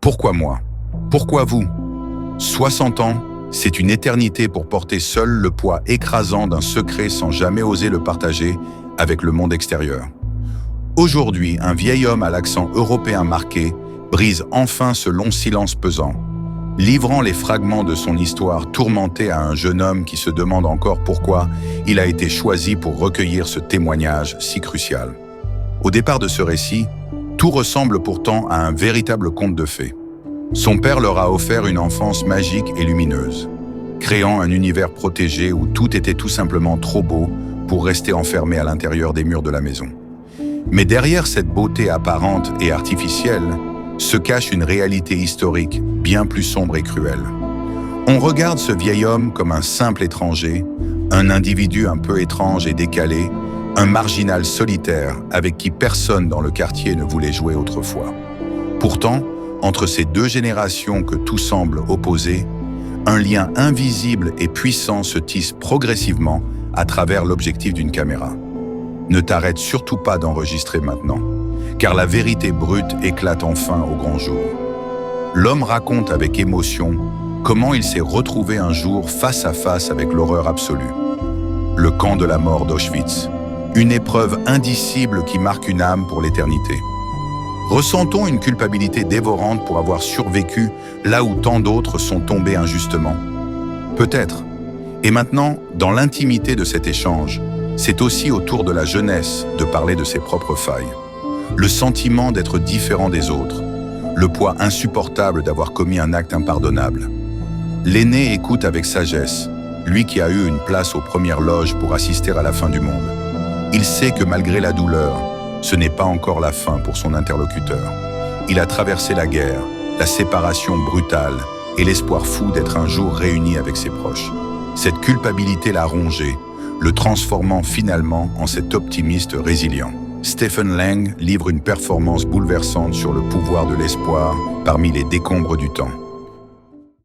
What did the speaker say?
Pourquoi moi? Pourquoi vous? 60 ans, c'est une éternité pour porter seul le poids écrasant d'un secret sans jamais oser le partager avec le monde extérieur. Aujourd'hui, un vieil homme à l'accent européen marqué brise enfin ce long silence pesant, livrant les fragments de son histoire tourmentée à un jeune homme qui se demande encore pourquoi il a été choisi pour recueillir ce témoignage si crucial. Au départ de ce récit, tout ressemble pourtant à un véritable conte de fées. Son père leur a offert une enfance magique et lumineuse, créant un univers protégé où tout était tout simplement trop beau pour rester enfermé à l'intérieur des murs de la maison. Mais derrière cette beauté apparente et artificielle se cache une réalité historique bien plus sombre et cruelle. On regarde ce vieil homme comme un simple étranger, un individu un peu étrange et décalé, un marginal solitaire avec qui personne dans le quartier ne voulait jouer autrefois. Pourtant, entre ces deux générations que tout semble opposer, un lien invisible et puissant se tisse progressivement à travers l'objectif d'une caméra. Ne t'arrête surtout pas d'enregistrer maintenant, car la vérité brute éclate enfin au grand jour. L'homme raconte avec émotion comment il s'est retrouvé un jour face à face avec l'horreur absolue. Le camp de la mort d'Auschwitz, une épreuve indicible qui marque une âme pour l'éternité. Ressent-on une culpabilité dévorante pour avoir survécu là où tant d'autres sont tombés injustement? Peut-être. Et maintenant, dans l'intimité de cet échange, c'est aussi au tour de la jeunesse de parler de ses propres failles. Le sentiment d'être différent des autres, le poids insupportable d'avoir commis un acte impardonnable. L'aîné écoute avec sagesse, lui qui a eu une place aux premières loges pour assister à la fin du monde. Il sait que malgré la douleur, ce n'est pas encore la fin pour son interlocuteur. Il a traversé la guerre, la séparation brutale et l'espoir fou d'être un jour réuni avec ses proches. Cette culpabilité l'a rongé, le transformant finalement en cet optimiste résilient. Stephen Lang livre une performance bouleversante sur le pouvoir de l'espoir parmi les décombres du temps.